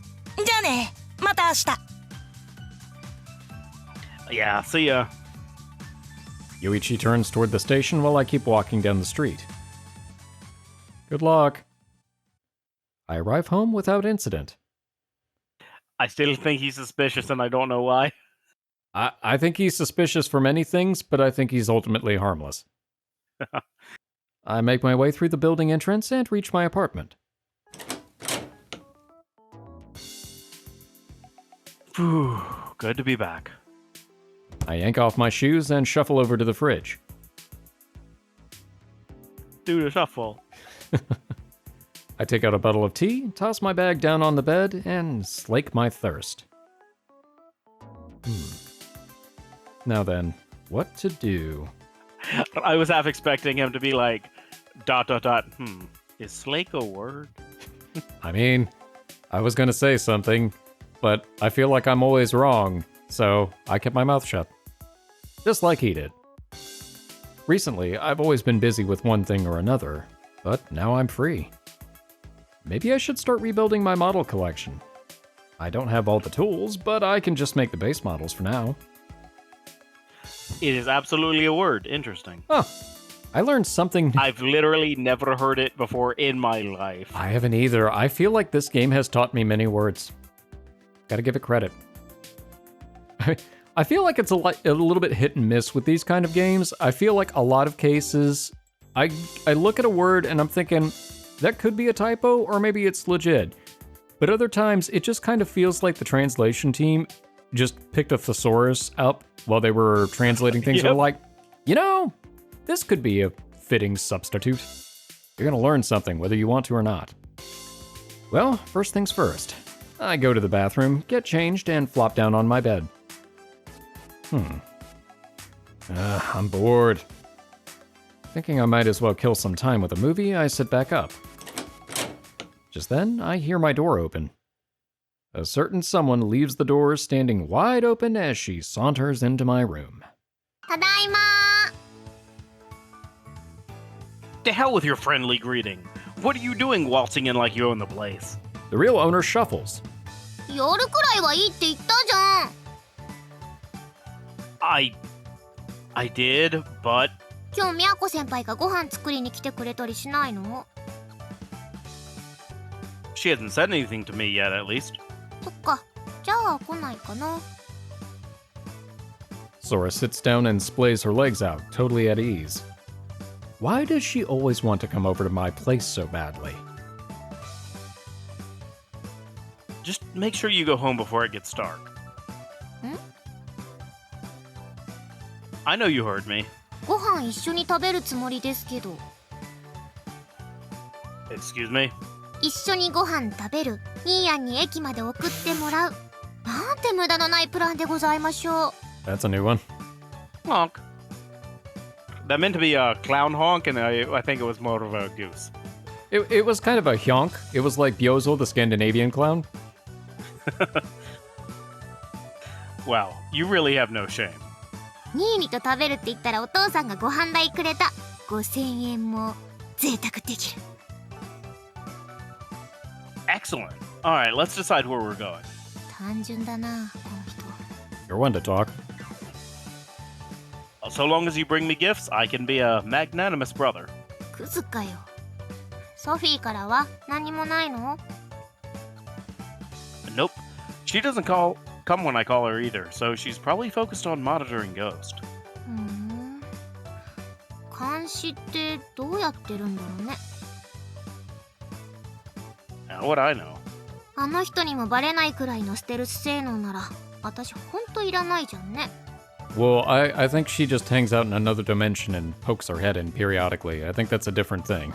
ゃあね、また明日。 Yeah, see ya. Yuichi turns toward the station while I keep walking down the street. Good luck. I arrive home without incident. I still think he's suspicious, and I don't know why. I think he's suspicious for many things, but I think he's ultimately harmless. I make my way through the building entrance and reach my apartment. Phew, good to be back. I yank off my shoes and shuffle over to the fridge. Do the shuffle. I take out a bottle of tea, toss my bag down on the bed, and slake my thirst. Now then, what to do? I was half expecting him to be like, ... Is slake a word? I mean, I was gonna say something, but I feel like I'm always wrong, so I kept my mouth shut. Just like he did. Recently, I've always been busy with one thing or another, but now I'm free. Maybe I should start rebuilding my model collection. I don't have all the tools, but I can just make the base models for now. It is absolutely a word. Interesting. Oh, I learned something. I've literally never heard it before in my life. I haven't either. I feel like this game has taught me many words. Gotta give it credit. I feel like it's a little bit hit and miss with these kind of games. I feel like a lot of cases, I look at a word and I'm thinking, that could be a typo or maybe it's legit. But other times, it just kind of feels like the translation team just picked a thesaurus up while they were translating things. Yep. And were like, you know, this could be a fitting substitute. You're gonna learn something, whether you want to or not. Well, first things first. I go to the bathroom, get changed, and flop down on my bed. I'm bored. Thinking I might as well kill some time with a movie, I sit back up. Just then, I hear my door open. A certain someone leaves the door standing wide open as she saunters into my room. ただいま To hell with your friendly greeting. What are you doing waltzing in like you own the place? The real owner shuffles. 夜くらいはいいって言ったじゃん I did, but 今日みやこ先輩がご飯作りに来てくれたりしないの she hasn't said anything to me yet, at least. そっかじゃあ来ないかな Sora sits down and splays her legs out, totally at ease. Why does she always want to come over to my place so badly? Just make sure you go home before it gets dark. Hmm? I know you heard me. ご飯一緒に食べるつもりですけど Excuse me? 一緒にご飯食べるニーヤンに駅まで送ってもらうなんて無駄のないプランでございましょう That's a new one. Honk. That meant to be a clown honk, and I think it was more of a goose. It was kind of a hyonk. It was like Byozo, the Scandinavian clown. Wow, you really have no shame. ニーニと食べるって言ったらお父さんがご飯代くれた5000円も贅沢できる Excellent. All right, let's decide where we're going. 単純だなこの人 You're one to talk. So long as you bring me gifts, I can be a magnanimous brother. クズかよソフィーからは何もないの Nope. She doesn't come when I call her either, so she's probably focused on monitoring Ghost. ふん監視ってどうやってるんだろうね Now what I know. あの人にもバレないくらいのステルス性能なら私ほんといらないじゃんね Well, I think she just hangs out in another dimension and pokes her head in periodically. I think that's a different thing.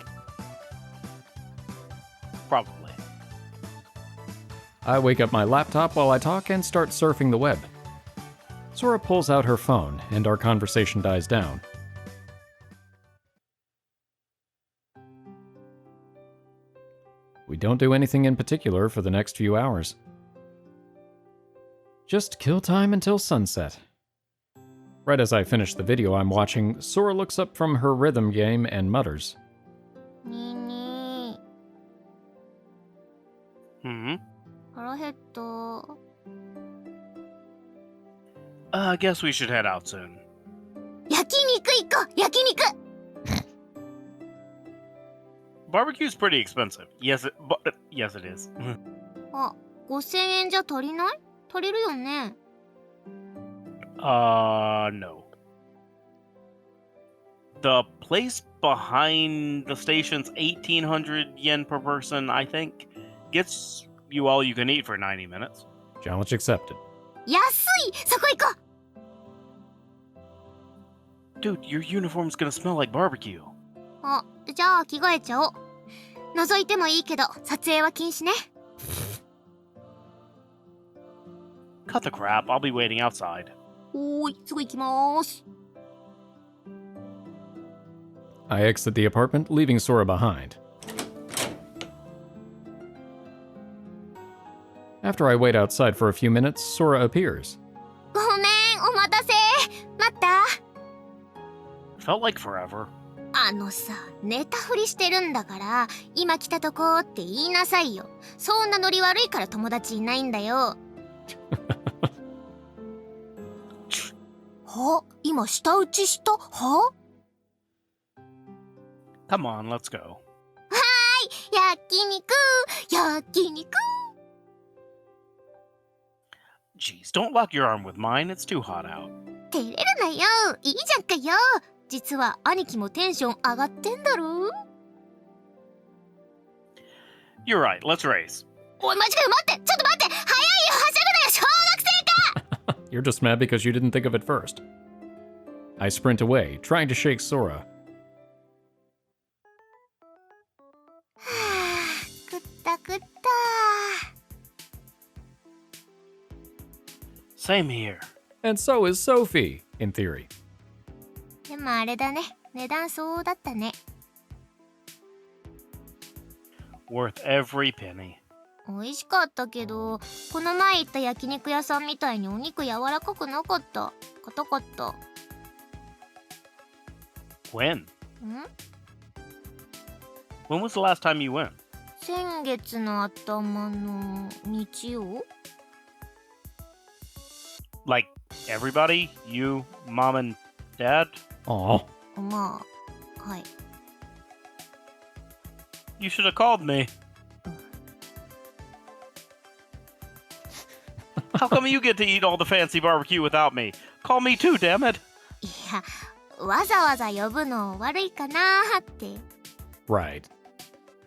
Probably. I wake up my laptop while I talk and start surfing the web. Sora pulls out her phone, and our conversation dies down. We don't do anything in particular for the next few hours. Just kill time until sunset. Right as I finish the video I'm watching, Sora looks up from her rhythm game and mutters. にーに Hmm. ー腹減った I guess we should head out soon. 焼肉行こう焼肉 Barbecue's pretty expensive. Yes, it is. あ5000円じゃ足りない？足りるよね。No. The place behind the station's 1,800 yen per person, I think, gets you all you can eat for 90 minutes. Challenge accepted. 安い！そこ行こう！ Dude, your uniform's gonna smell like barbecue. あ、じゃあ着替えちゃおう。覗いてもいいけど、撮影は禁止ね。Cut the crap, I'll be waiting outside. おーい、すぐ行きまーす。I exit the apartment, leaving Sora behind. After I wait outside for a few minutes, Sora appears. ごめん、お待たせ。待った。 Felt like forever. さ、寝たふりしてるんだから、今来たとこって言いなさいよ。そんなノリ悪いから友達いないんだよ。は？今舌打ちした？は？ Come on, let's go. 焼肉！焼肉！ Jeez, don't lock your arm with mine, it's too hot out. 照れるなよ。いいじゃんかよ。実は兄貴もテンション上がってんだろ。 You're right, let's race. おい、マジかよ。待って！ちょっと待って！早いよ！はしゃぐなよ！小学生か！ You're just mad because you didn't think of it first. I sprint away, trying to shake Sora. はぁ、食った食った。 Same here. And so is Sophie, in theory. でもあれだね。値段相応だったね。 Worth every penny. 美味しかったけど、この前行った焼肉屋さんみたいにお肉柔らかくなかった。硬かった。 When? ん？ When was the last time you went? 先月の頭の日曜？ Like, everybody? You, mom and dad? Aw. まあ、はい。 You should have called me. How come you get to eat all the fancy barbecue without me? Call me too, damn it. いや、わざわざ呼ぶの悪いかなーって。 Right.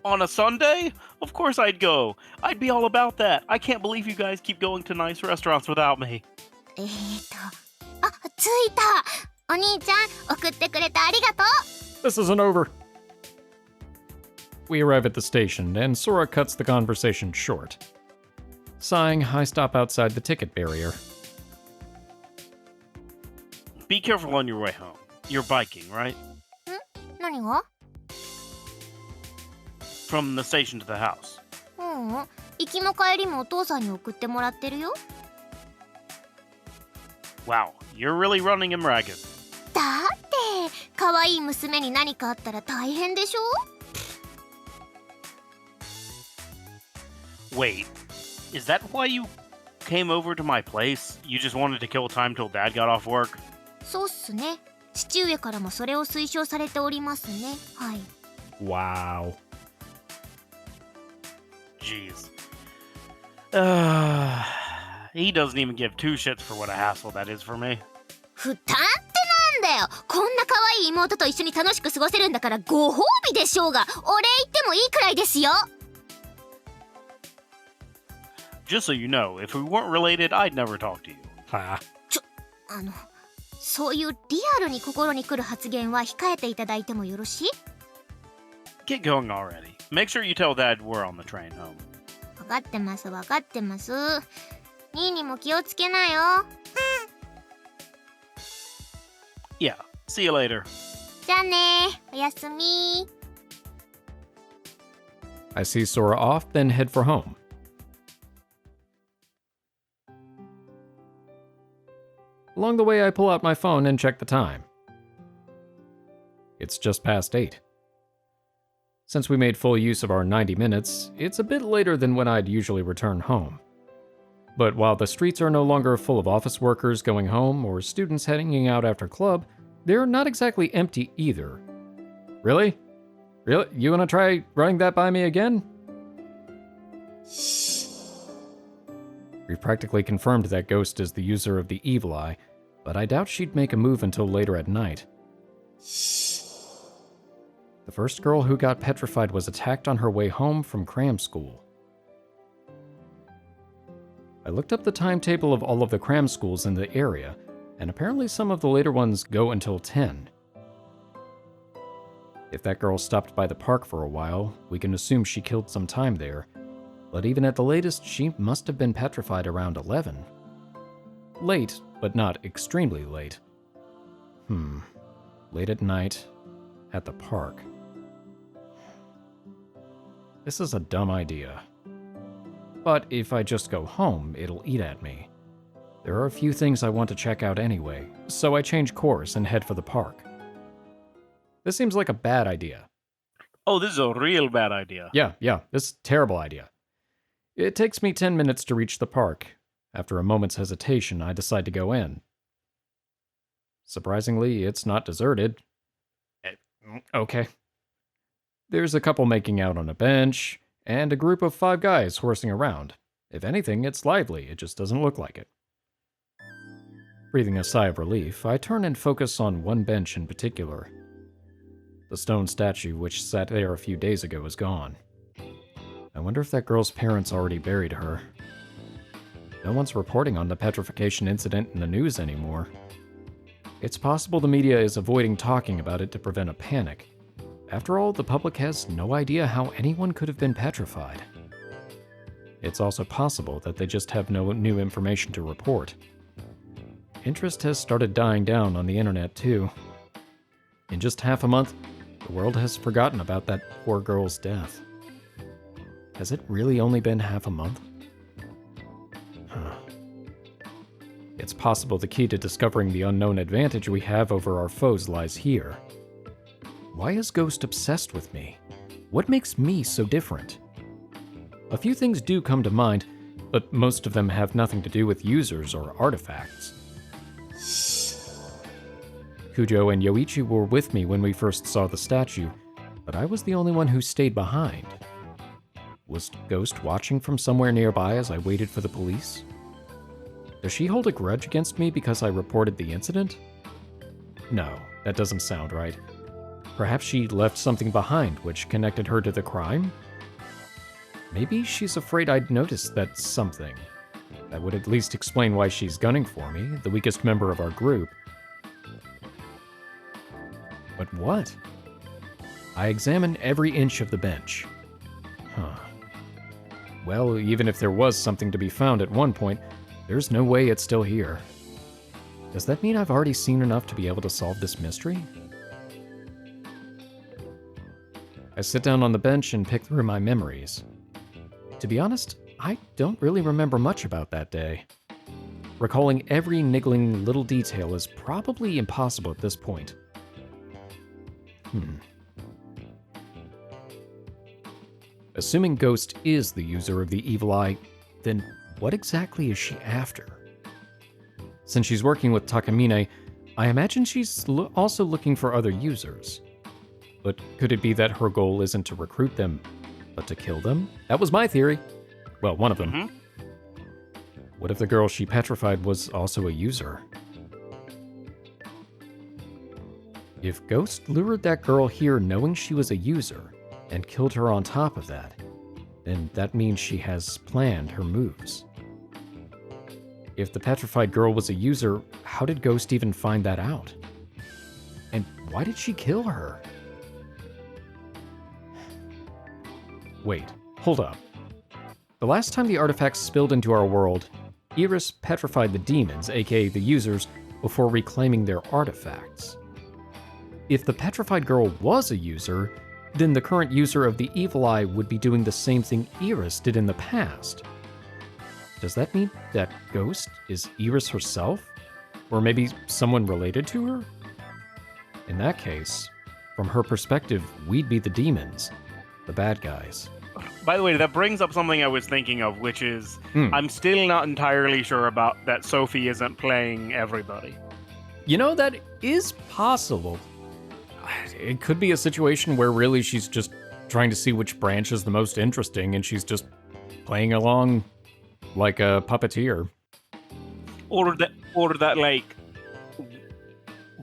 On a Sunday? Of course I'd go. I'd be all about that. I can't believe you guys keep going to nice restaurants without me. あ、着いた。お兄ちゃん、送ってくれてありがとう。 This isn't over. We arrive at the station, and Sora cuts the conversation short. Sighing, I stop outside the ticket barrier. Be careful on your way home. You're biking, right? 何が？ From the station to the house. 行きも帰りもお父さんに送ってもらってるよ。 Wow, you're really running him ragged. だって可愛い娘に何かあったら大変でしょ。 Wait, is that why you came over to my place? You just wanted to kill time till Dad got off work? そうっすね。父上からもそれを推奨されておりますね。はい。 Wow. Jeez. He doesn't even give two shits for what a hassle that is for me. 負担ってなんだよ。こんな可愛い妹と一緒に楽しく過ごせるんだからご褒美でしょうが。お礼言ってもいいくらいですよ。 Just so you know, if we weren't related, I'd never talk to you. Ha. そういうリアルに心に来る発言は控えていただいてもよろしい？ Get going already. Make sure you tell Dad we're on the train home. 分かってます分かってます。ニーにも気をつけなよ。 Yeah, see you later. じゃあね、おやすみ。 I see Sora off, then head for home. Along the way, I pull out my phone and check the time. It's just past 8. Since we made full use of our 90 minutes, it's a bit later than when I'd usually return home. But while the streets are no longer full of office workers going home or students heading out after club, they're not exactly empty either. Really? Really? You wanna try running that by me again? We've practically confirmed that Ghost is the user of the evil eye, but I doubt she'd make a move until later at night. The first girl who got petrified was attacked on her way home from cram school. I looked up the timetable of all of the cram schools in the area, and apparently some of the later ones go until 10. If that girl stopped by the park for a while, we can assume she killed some time there, but even at the latest, she must have been petrified around 11. Late, but not extremely late. Late at night, at the park. This is a dumb idea. But if I just go home, it'll eat at me. There are a few things I want to check out anyway, so I change course and head for the park. This seems like a bad idea. Oh, this is a real bad idea. Yeah, this is a terrible idea. It takes me 10 minutes to reach the park. After a moment's hesitation, I decide to go in. Surprisingly, it's not deserted. Okay. There's a couple making out on a bench, and a group of 5 guys horsing around. If anything, it's lively, it just doesn't look like it. Breathing a sigh of relief, I turn and focus on one bench in particular. The stone statue which sat there a few days ago is gone. I wonder if that girl's parents already buried her. No one's reporting on the petrification incident in the news anymore. It's possible the media is avoiding talking about it to prevent a panic. After all, the public has no idea how anyone could have been petrified. It's also possible that they just have no new information to report. Interest has started dying down on the internet too. In just half a month, the world has forgotten about that poor girl's death. Has it really only been half a month? It's possible the key to discovering the unknown advantage we have over our foes lies here. Why is Ghost obsessed with me? What makes me so different? A few things do come to mind, but most of them have nothing to do with users or artifacts. Kujo and Yoichi were with me when we first saw the statue, but I was the only one who stayed behind. Was Ghost watching from somewhere nearby as I waited for the police? Does she hold a grudge against me because I reported the incident? No, that doesn't sound right. Perhaps she left something behind which connected her to the crime? Maybe she's afraid I'd noticed that something. That would at least explain why she's gunning for me, the weakest member of our group. But what? I examine every inch of the bench. Well, even if there was something to be found at one point, there's no way it's still here. Does that mean I've already seen enough to be able to solve this mystery? I sit down on the bench and pick through my memories. To be honest, I don't really remember much about that day. Recalling every niggling little detail is probably impossible at this point. Assuming Ghost is the user of the evil eye, then what exactly is she after? Since she's working with Takamine, I imagine she's also looking for other users. But could it be that her goal isn't to recruit them, but to kill them? That was my theory. Well, one of them. What if the girl she petrified was also a user? If Ghost lured that girl here knowing she was a user, and killed her on top of that, then that means she has planned her moves. If the petrified girl was a user, how did Ghost even find that out? And why did she kill her? Wait, hold up. The last time the artifacts spilled into our world, Iris petrified the demons, aka the users, before reclaiming their artifacts. If the petrified girl was a user, then the current user of the evil eye would be doing the same thing Iris did in the past. Does that mean that Ghost is Iris herself? Or maybe someone related to her? In that case, from her perspective, we'd be the demons, the bad guys. By the way, that brings up something I was thinking of, which is I'm still not entirely sure about that Sophie isn't playing everybody. You know, that is possible. It could be a situation where really she's just trying to see which branch is the most interesting and she's just playing along like a puppeteer. Or that like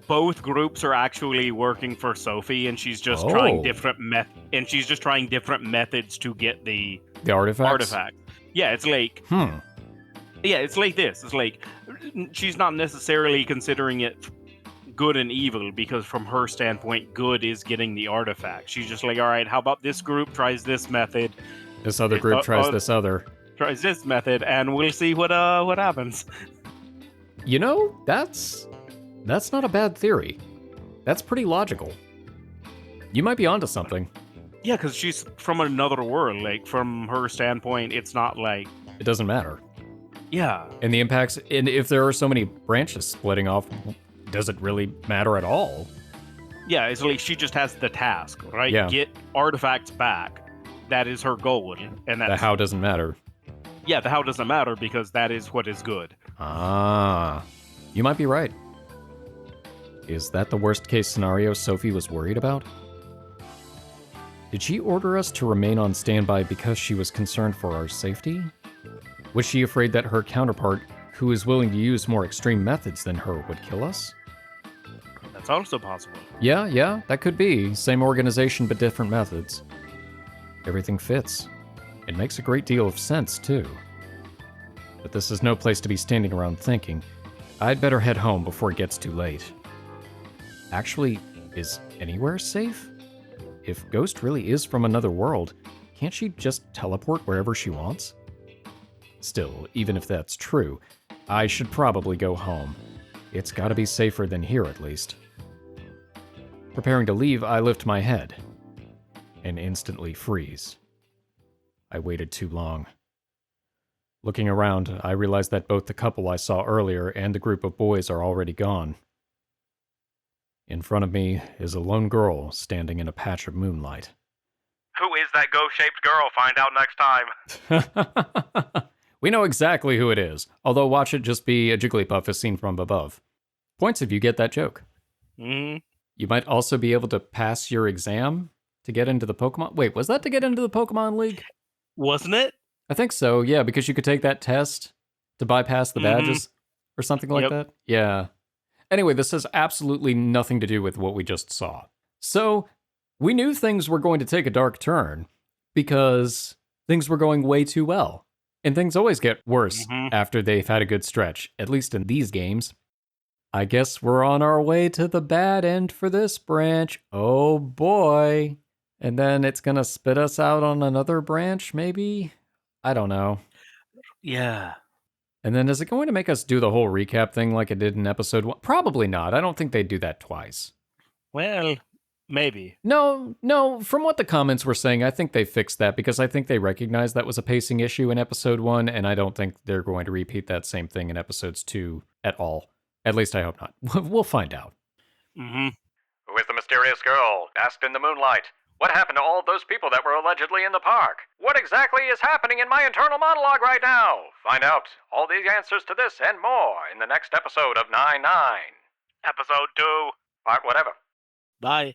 both groups are actually working for Sophie, and she's just trying different methods to get the artifacts. artifact. Yeah, it's like yeah, it's like this. It's like she's not necessarily considering it good and evil, because from her standpoint, good is getting the artifact. She's just like, all right, how about this group tries this method, This other group tries this other. Tries this method, and we'll see what happens. You know, that's not a bad theory. That's pretty logical. You might be onto something. Yeah, because she's from another world. Like, from her standpoint, it's not like... It doesn't matter. Yeah. And the impacts, and if there are so many branches splitting off, does it really matter at all? Yeah, it's like she just has the task, right? Yeah. Get artifacts back. That is her goal. And that's... The how doesn't matter. Yeah, the how doesn't matter, because that is what is good. Ah, you might be right. Is that the worst case scenario Sophie was worried about? Did she order us to remain on standby because she was concerned for our safety? Was she afraid that her counterpart, who is willing to use more extreme methods than her, would kill us? That's also possible. Yeah, that could be. Same organization, but different methods. Everything fits. It makes a great deal of sense, too. But this is no place to be standing around thinking. I'd better head home before it gets too late. Actually, is anywhere safe? If Ghost really is from another world, can't she just teleport wherever she wants? Still, even if that's true, I should probably go home. It's gotta be safer than here, at least. Preparing to leave, I lift my head and instantly freeze. I waited too long. Looking around, I realize that both the couple I saw earlier and the group of boys are already gone. In front of me is a lone girl standing in a patch of moonlight. Who is that ghost-shaped girl? Find out next time. We know exactly who it is, although watch it just be a Jigglypuff as seen from above. Points if you get that joke. Mm-hmm. You might also be able to pass your exam to get into the Pokemon... Wait, was that to get into the Pokemon League? Wasn't it? I think so, yeah, because you could take that test to bypass the badges or something like that. Yeah. Anyway, this has absolutely nothing to do with what we just saw. So, we knew things were going to take a dark turn because things were going way too well. And things always get worse after they've had a good stretch, at least in these games. I guess we're on our way to the bad end for this branch. Oh boy. And then it's gonna spit us out on another branch, maybe? I don't know. Yeah. And then is it going to make us do the whole recap thing like it did in episode 1? Probably not. I don't think they'd do that twice. Well, maybe. No. From what the comments were saying, I think they fixed that because I think they recognized that was a pacing issue in episode 1, and I don't think they're going to repeat that same thing in episodes 2 at all. At least I hope not. We'll find out. Mm-hmm. Who is the mysterious girl, asked in the moonlight? What happened to all those people that were allegedly in the park? What exactly is happening in my internal monologue right now? Find out all the answers to this and more in the next episode of 9-9. Episode 2. Part whatever. Bye.